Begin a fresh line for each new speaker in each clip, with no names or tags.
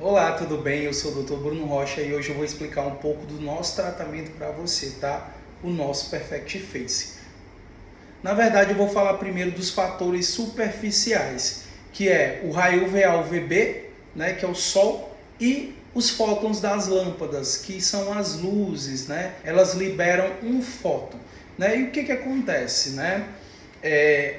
Olá, tudo bem? Eu sou o Dr. Bruno Rocha e hoje eu vou explicar um pouco do nosso tratamento para você, tá? O nosso Perfect Face. Na verdade, eu vou falar primeiro dos fatores superficiais, que é o raio UVA UVB, né, que é o sol, e os fótons das lâmpadas, que são as luzes, né? Elas liberam um fóton, né? E o que acontece, né?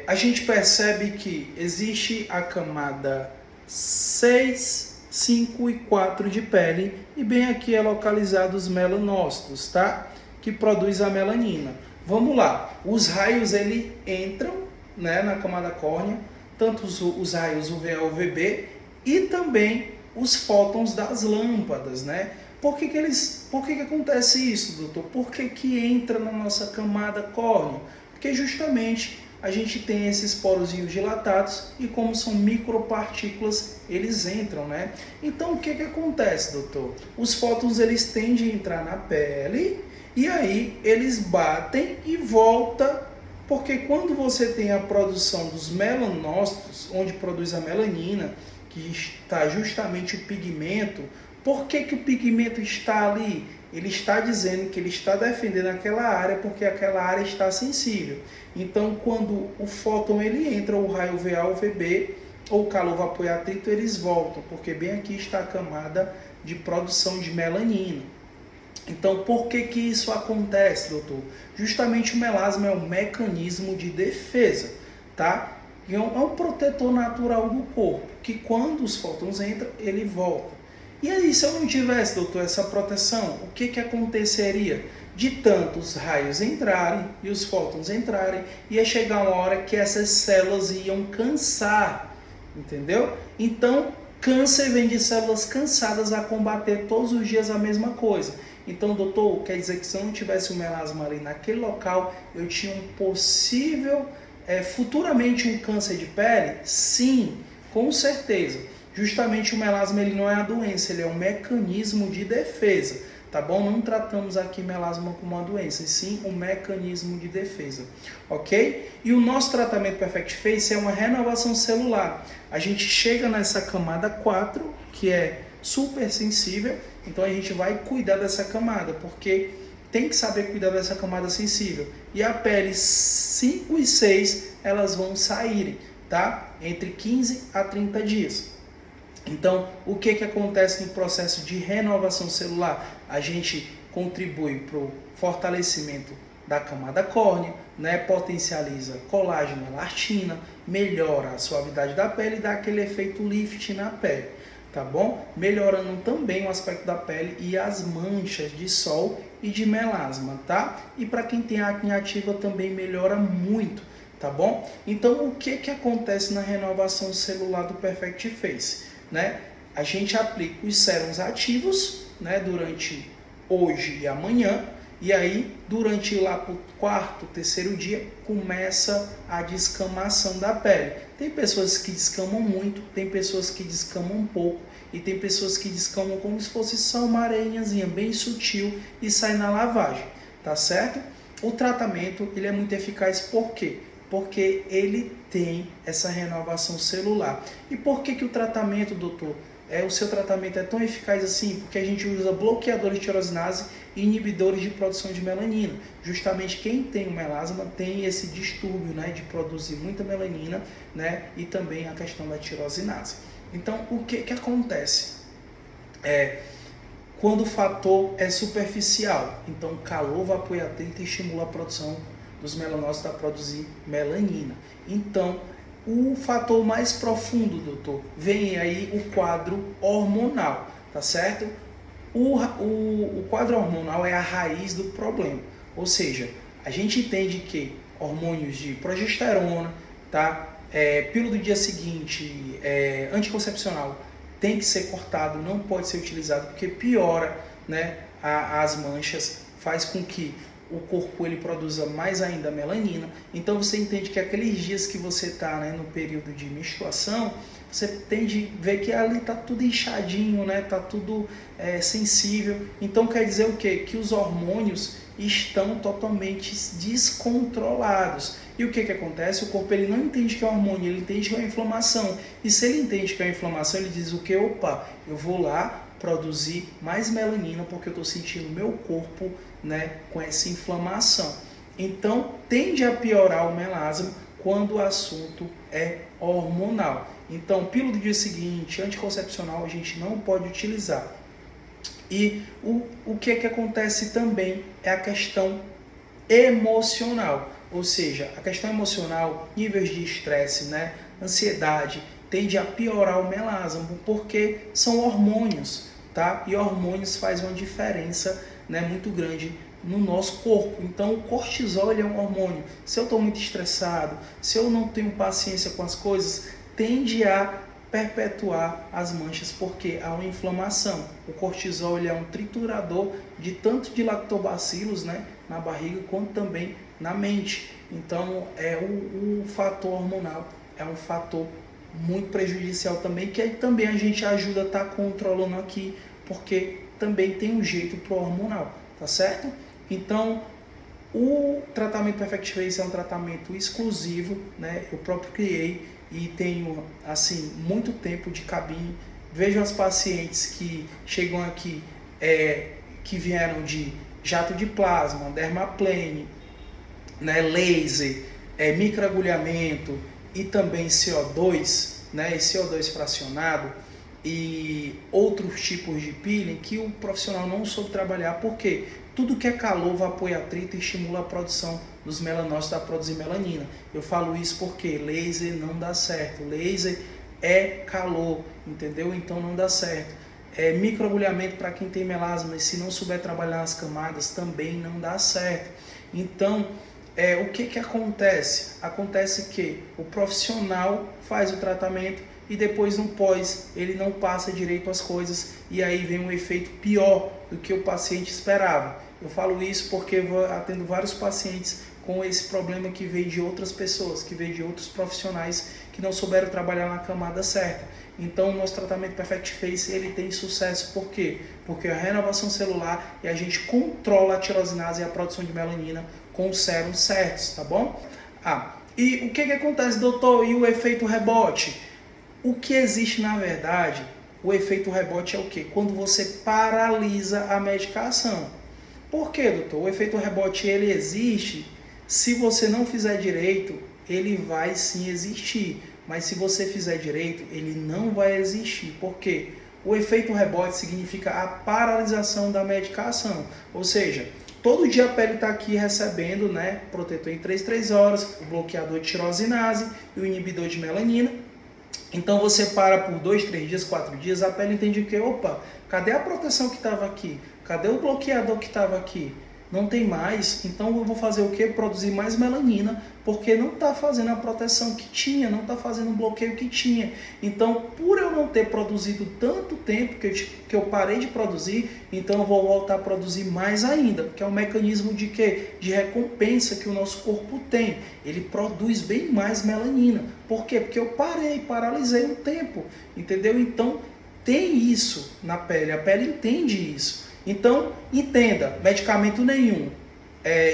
A gente percebe que existe a camada 6, 5 e 4 de pele, e bem aqui é localizado os melanócitos, tá? Que produz a melanina. Vamos lá, os raios ele entram, né, na camada córnea, tanto os raios UVA UVB e também os fótons das lâmpadas, né? Por que acontece isso, doutor? Por que entra na nossa camada córnea? Porque justamente a gente tem esses porozinhos dilatados e como são micropartículas, eles entram, né? Então o que acontece, doutor? Os fótons eles tendem a entrar na pele e aí eles batem e volta, porque quando você tem a produção dos melanócitos, onde produz a melanina, que está justamente o pigmento, por que o pigmento está ali? Ele está dizendo que ele está defendendo aquela área porque aquela área está sensível. Então, quando o fóton ele entra, o raio UVA, UVB ou calor vapor e atrito, eles voltam, porque bem aqui está a camada de produção de melanina. Então, por que isso acontece, doutor? Justamente o melasma é um mecanismo de defesa, tá? É um protetor natural do corpo, que quando os fótons entram, ele volta. E aí, se eu não tivesse, doutor, essa proteção, o que aconteceria? De tantos raios entrarem e os fótons entrarem, ia chegar uma hora que essas células iam cansar, entendeu? Então, câncer vem de células cansadas a combater todos os dias a mesma coisa. Então, doutor, quer dizer que se eu não tivesse o melasma ali naquele local, eu tinha um possível, futuramente um câncer de pele? Sim, com certeza. Justamente o melasma ele não é a doença, ele é um mecanismo de defesa, tá bom? Não tratamos aqui melasma como uma doença, e sim um mecanismo de defesa, ok? E o nosso tratamento Perfect Face é uma renovação celular. A gente chega nessa camada 4, que é super sensível, então a gente vai cuidar dessa camada, porque tem que saber cuidar dessa camada sensível. E a pele 5 e 6, elas vão saírem, tá? Entre 15 a 30 dias. Então, o que acontece no processo de renovação celular? A gente contribui para o fortalecimento da camada córnea, né? Potencializa colágeno, elastina, melhora a suavidade da pele e dá aquele efeito lift na pele, tá bom? Melhorando também o aspecto da pele e as manchas de sol e de melasma, tá? E para quem tem acne ativa também melhora muito, tá bom? Então, o que acontece na renovação celular do Perfect Face? Né? A gente aplica os sérums ativos, né, durante hoje e amanhã, e aí durante lá para o quarto, terceiro dia, começa a descamação da pele. Tem pessoas que descamam muito, tem pessoas que descamam um pouco, e tem pessoas que descamam como se fosse só uma areinhazinha bem sutil e sai na lavagem, tá certo? O tratamento ele é muito eficaz, por quê? Porque ele tem essa renovação celular. E por que o tratamento, doutor, o seu tratamento é tão eficaz assim? Porque a gente usa bloqueadores de tirosinase e inibidores de produção de melanina. Justamente quem tem o melasma tem esse distúrbio, né, de produzir muita melanina, né, e também a questão da tirosinase. Então, o que acontece? Quando o fator é superficial, então calor, vapor e atrito estimula a produção dos melanócitos a produzir melanina. Então, o fator mais profundo, doutor, vem aí o quadro hormonal, tá certo? O quadro hormonal é a raiz do problema, ou seja, a gente entende que hormônios de progesterona, tá? Pílula do dia seguinte, anticoncepcional, tem que ser cortado, não pode ser utilizado, porque piora, né, as manchas, faz com que o corpo ele produza mais ainda melanina. Então você entende que aqueles dias que você está, né, no período de menstruação, você tende a ver que ali está tudo inchadinho, né, está tudo sensível. Então quer dizer o quê? Que os hormônios estão totalmente descontrolados. E o que acontece? O corpo ele não entende que é hormônio, ele entende que é uma inflamação. E se ele entende que é uma inflamação, ele diz o que? Opa, eu vou lá produzir mais melanina porque eu estou sentindo meu corpo, né, com essa inflamação. Então, tende a piorar o melasma quando o assunto é hormonal. Então, pílula do dia seguinte, anticoncepcional, a gente não pode utilizar. E o que acontece também é a questão emocional. Ou seja, a questão emocional, níveis de estresse, né, ansiedade, tende a piorar o melasma, porque são hormônios, tá? E hormônios fazem uma diferença, né, muito grande no nosso corpo. Então o cortisol ele é um hormônio. Se eu estou muito estressado, se eu não tenho paciência com as coisas, tende a perpetuar as manchas, porque há uma inflamação. O cortisol ele é um triturador de tanto de lactobacilos, né, na barriga, quanto também na mente. Então o fator hormonal é um fator muito prejudicial também, que também a gente ajuda a estar controlando aqui, porque também tem um jeito pro hormonal, tá certo? Então, o tratamento Perfect Face é um tratamento exclusivo, né? Eu próprio criei e tenho, assim, muito tempo de cabine. Vejo as pacientes que chegam aqui, que vieram de jato de plasma, dermaplane, né? Laser, microagulhamento e também CO2, né? E CO2 fracionado e outros tipos de peeling que o profissional não soube trabalhar. Por quê? Tudo que é calor, vapor e atrito estimula a produção dos melanócitos a produzir melanina. Eu falo isso porque laser não dá certo. Laser é calor, entendeu? Então não dá certo. Microagulhamento para quem tem melasma, e se não souber trabalhar as camadas, também não dá certo. Então, o que acontece? Acontece que o profissional faz o tratamento e depois no pós ele não passa direito as coisas e aí vem um efeito pior do que o paciente esperava. Eu falo isso porque eu atendo vários pacientes com esse problema que veio de outras pessoas, que veio de outros profissionais que não souberam trabalhar na camada certa. Então o nosso tratamento Perfect Face ele tem sucesso. Por quê? Porque a renovação celular e a gente controla a tirosinase e a produção de melanina com os sérums certos, tá bom? E o que acontece, doutor? E o efeito rebote? O que existe na verdade, o efeito rebote é o quê? Quando você paralisa a medicação. Por quê, doutor? O efeito rebote ele existe, se você não fizer direito, ele vai sim existir. Mas se você fizer direito, ele não vai existir. Por quê? O efeito rebote significa a paralisação da medicação. Ou seja, todo dia a pele está aqui recebendo, né, protetor em 3 horas, o bloqueador de tirosinase e o inibidor de melanina. Então você para por 2, 3 dias, 4 dias, a pele entende que, opa, cadê a proteção que estava aqui? Cadê o bloqueador que estava aqui? Não tem mais, então eu vou fazer o quê? Produzir mais melanina, porque não está fazendo a proteção que tinha, não está fazendo o bloqueio que tinha. Então, por eu não ter produzido tanto tempo que eu parei de produzir, então eu vou voltar a produzir mais ainda, que é um mecanismo de quê? De recompensa que o nosso corpo tem. Ele produz bem mais melanina. Por quê? Porque eu paralisei um tempo, entendeu? Então, tem isso na pele, a pele entende isso. Então, entenda, medicamento nenhum,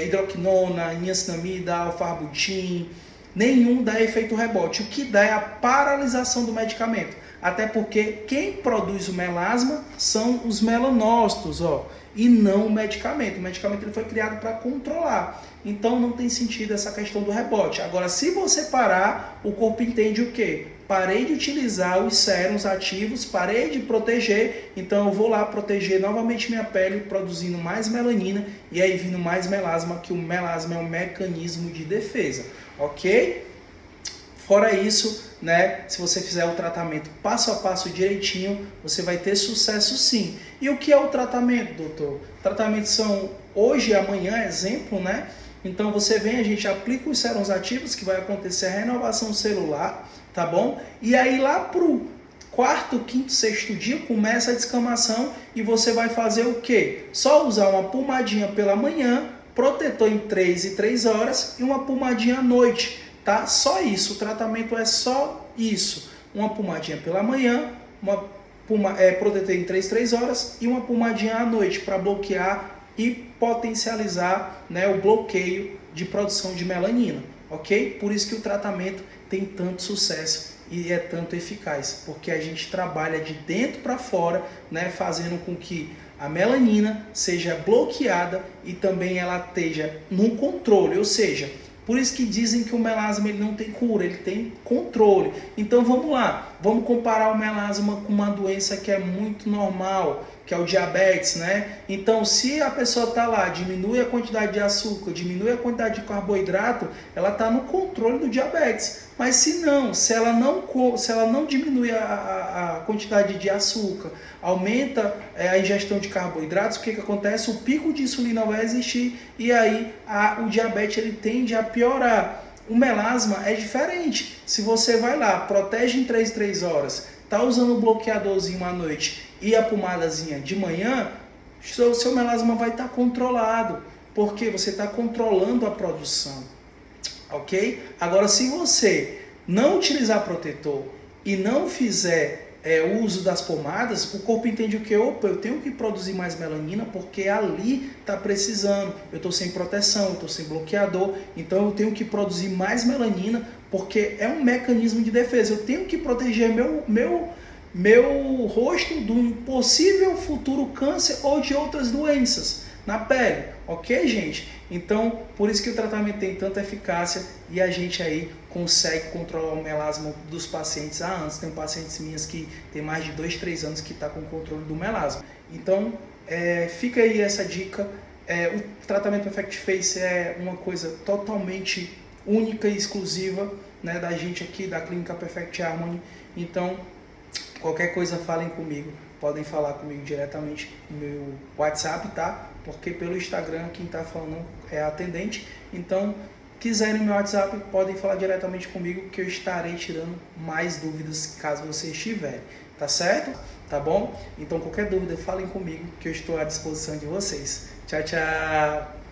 hidroquinona, niacinamida, alfarbutin, nenhum dá efeito rebote. O que dá é a paralisação do medicamento. Até porque quem produz o melasma são os melanócitos, e não o medicamento. O medicamento ele foi criado para controlar. Então não tem sentido essa questão do rebote. Agora, se você parar, o corpo entende o quê? Parei de utilizar os sérums ativos, parei de proteger, então eu vou lá proteger novamente minha pele, produzindo mais melanina e aí vindo mais melasma, que o melasma é um mecanismo de defesa, ok? Fora isso, né, se você fizer o tratamento passo a passo direitinho, você vai ter sucesso sim. E o que é o tratamento, doutor? Tratamentos são hoje e amanhã, exemplo, né? Então você vem, a gente aplica os sérums ativos, que vai acontecer a renovação celular, tá bom? E aí lá pro 4º, 5º, 6º dia começa a descamação e você vai fazer o quê? Só usar uma pomadinha pela manhã, protetor em 3 horas e uma pomadinha à noite, tá? Só isso, o tratamento é só isso. Uma pomadinha pela manhã, protetor em 3 horas e uma pomadinha à noite para bloquear e potencializar, né, o bloqueio de produção de melanina. ok? Por isso que o tratamento tem tanto sucesso e é tanto eficaz, porque a gente trabalha de dentro para fora, né, fazendo com que a melanina seja bloqueada e também ela esteja no controle, ou seja, por isso que dizem que o melasma ele não tem cura, ele tem controle. Então vamos lá, vamos comparar o melasma com uma doença que é muito normal, que é o diabetes, né? Então se a pessoa está lá, diminui a quantidade de açúcar, diminui a quantidade de carboidrato, ela está no controle do diabetes. Mas se ela não diminui a quantidade de açúcar, aumenta a ingestão de carboidratos, o que acontece? O pico de insulina vai existir e aí o diabetes ele tende a piorar. O melasma é diferente. Se você vai lá, protege em 3 horas, tá usando o bloqueadorzinho à noite e a pomadazinha de manhã, seu melasma vai estar controlado, porque você está controlando a produção. Ok? Agora, se você não utilizar protetor e não fizer uso das pomadas, o corpo entende o que? Opa, eu tenho que produzir mais melanina porque ali está precisando. Eu estou sem proteção, eu estou sem bloqueador, então eu tenho que produzir mais melanina porque é um mecanismo de defesa. Eu tenho que proteger meu rosto do possível futuro câncer ou de outras doenças na pele, ok, gente? Então, por isso que o tratamento tem tanta eficácia e a gente aí consegue controlar o melasma dos pacientes há anos. Tem pacientes minhas que tem mais de 2, 3 anos que está com o controle do melasma. Então, fica aí essa dica. O tratamento Perfect Face é uma coisa totalmente única e exclusiva, né, da gente aqui da Clínica Perfect Harmony. Então, qualquer coisa falem comigo. Podem falar comigo diretamente no meu WhatsApp, tá? Porque pelo Instagram quem está falando é a atendente. Então, quiserem meu WhatsApp, podem falar diretamente comigo que eu estarei tirando mais dúvidas caso vocês tiverem. Tá certo? Tá bom? Então, qualquer dúvida, falem comigo que eu estou à disposição de vocês. Tchau, tchau!